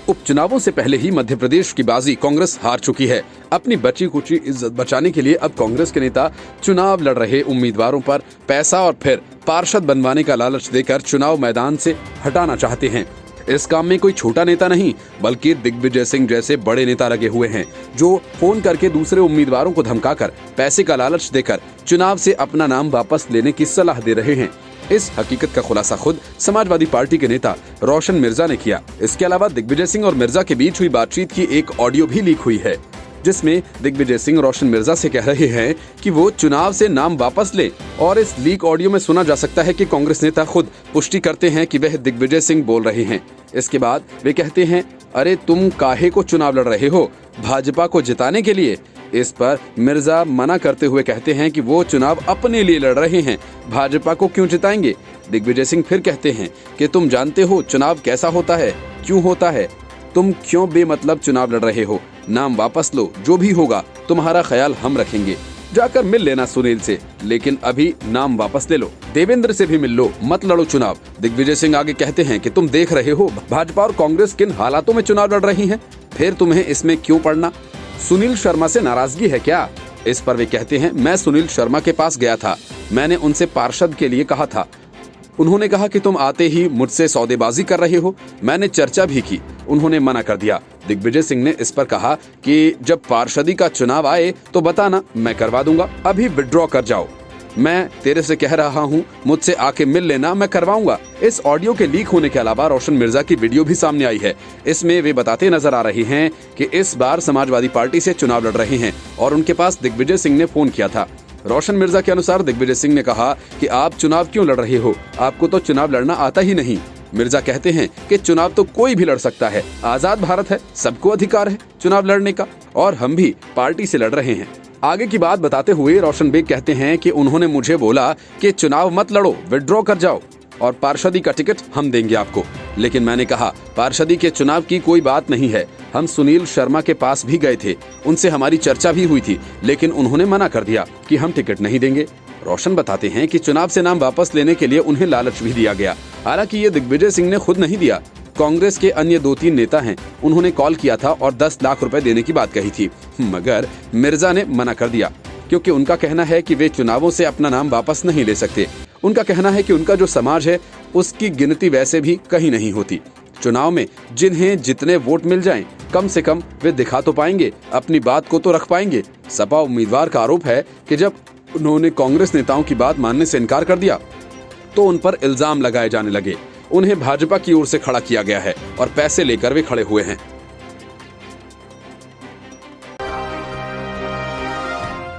उपचुनावों से पहले ही मध्य प्रदेश की बाजी कांग्रेस हार चुकी है। अपनी बची कुची इज्जत बचाने के लिए अब कांग्रेस के नेता चुनाव लड़ रहे उम्मीदवारों पर पैसा और फिर पार्षद बनवाने का लालच देकर चुनाव मैदान से हटाना चाहते हैं। इस काम में कोई छोटा नेता नहीं बल्कि दिग्विजय सिंह जैसे बड़े नेता लगे हुए हैं, जो फोन करके दूसरे उम्मीदवारों को धमकाकर पैसे का लालच देकर चुनाव से अपना नाम वापस लेने की सलाह दे रहे हैं। इस हकीकत का खुलासा खुद समाजवादी पार्टी के नेता रोशन मिर्जा ने किया। इसके अलावा दिग्विजय सिंह और मिर्जा के बीच हुई बातचीत की एक ऑडियो भी लीक हुई है, जिसमें दिग्विजय सिंह रोशन मिर्जा से कह रहे हैं कि वो चुनाव से नाम वापस ले। और इस लीक ऑडियो में सुना जा सकता है कि कांग्रेस नेता खुद पुष्टि करते हैं कि वह दिग्विजय सिंह बोल रहे हैं। इसके बाद वे कहते हैं, अरे तुम काहे को चुनाव लड़ रहे हो, भाजपा को जिताने के लिए? इस पर मिर्जा मना करते हुए कहते हैं कि वो चुनाव अपने लिए लड़ रहे हैं, भाजपा को क्यों जिताएंगे। दिग्विजय सिंह फिर कहते हैं कि तुम जानते हो चुनाव कैसा होता है, क्यों होता है, तुम क्यों बेमतलब चुनाव लड़ रहे हो, नाम वापस लो, जो भी होगा तुम्हारा ख्याल हम रखेंगे, जाकर मिल लेना सुनील से, लेकिन अभी नाम वापस ले लो, देवेंद्र से भी मिल लो, मत लड़ो चुनाव। दिग्विजय सिंह आगे कहते हैं कि तुम देख रहे हो भाजपा और कांग्रेस किन हालातों में चुनाव लड़ रही हैं, फिर तुम्हें इसमें क्यों पड़ना? सुनील शर्मा से नाराजगी है क्या? इस पर वे कहते हैं, मैं सुनील शर्मा के पास गया था, मैंने उनसे पार्षद के लिए कहा था, उन्होंने कहा कि तुम आते ही मुझसे सौदेबाजी कर रहे हो, मैंने चर्चा भी की, उन्होंने मना कर दिया। दिग्विजय सिंह ने इस पर कहा कि जब पार्षदी का चुनाव आए तो बताना, मैं करवा दूंगा, अभी विड्रॉ कर जाओ, मैं तेरे से कह रहा हूँ, मुझसे आके मिल लेना, मैं करवाऊंगा। इस ऑडियो के लीक होने के अलावा रोशन मिर्जा की वीडियो भी सामने आई है। इसमें वे बताते नजर आ रहे हैं कि इस बार समाजवादी पार्टी से चुनाव लड़ रहे हैं और उनके पास दिग्विजय सिंह ने फोन किया था। रोशन मिर्जा के अनुसार दिग्विजय सिंह ने कहा कि आप चुनाव क्यों लड़ रहे हो, आपको तो चुनाव लड़ना आता ही नहीं। मिर्जा कहते हैं कि चुनाव तो कोई भी लड़ सकता है, आजाद भारत है, सबको अधिकार है चुनाव लड़ने का, और हम भी पार्टी से लड़ रहे हैं। आगे की बात बताते हुए रोशन बेग कहते हैं कि उन्होंने मुझे बोला कि चुनाव मत लड़ो, विड्रॉ कर जाओ और पार्षदी का टिकट हम देंगे आपको, लेकिन मैंने कहा पार्षदी के चुनाव की कोई बात नहीं है, हम सुनील शर्मा के पास भी गए थे, उनसे हमारी चर्चा भी हुई थी, लेकिन उन्होंने मना कर दिया कि हम टिकट नहीं देंगे। रोशन बताते हैं कि चुनाव से नाम वापस लेने के लिए उन्हें लालच भी दिया गया। हालांकि ये दिग्विजय सिंह ने खुद नहीं दिया, कांग्रेस के अन्य 2-3 नेता हैं, उन्होंने कॉल किया था और 10 लाख रुपए देने की बात कही थी, मगर मिर्जा ने मना कर दिया, क्योंकि उनका कहना है कि वे चुनावों से अपना नाम वापस नहीं ले सकते। उनका कहना है कि उनका जो समाज है उसकी गिनती वैसे भी कहीं नहीं होती। चुनाव में जिन्हें जितने वोट मिल जाएं, कम से कम वे दिखा तो पाएंगे, अपनी बात को तो रख पाएंगे। सपा उम्मीदवार का आरोप है कि जब उन्होंने कांग्रेस नेताओं की बात मानने से इनकार कर दिया तो उन पर इल्जाम लगाए जाने लगे, उन्हें भाजपा की ओर से खड़ा किया गया है और पैसे लेकर वे खड़े हुए हैं।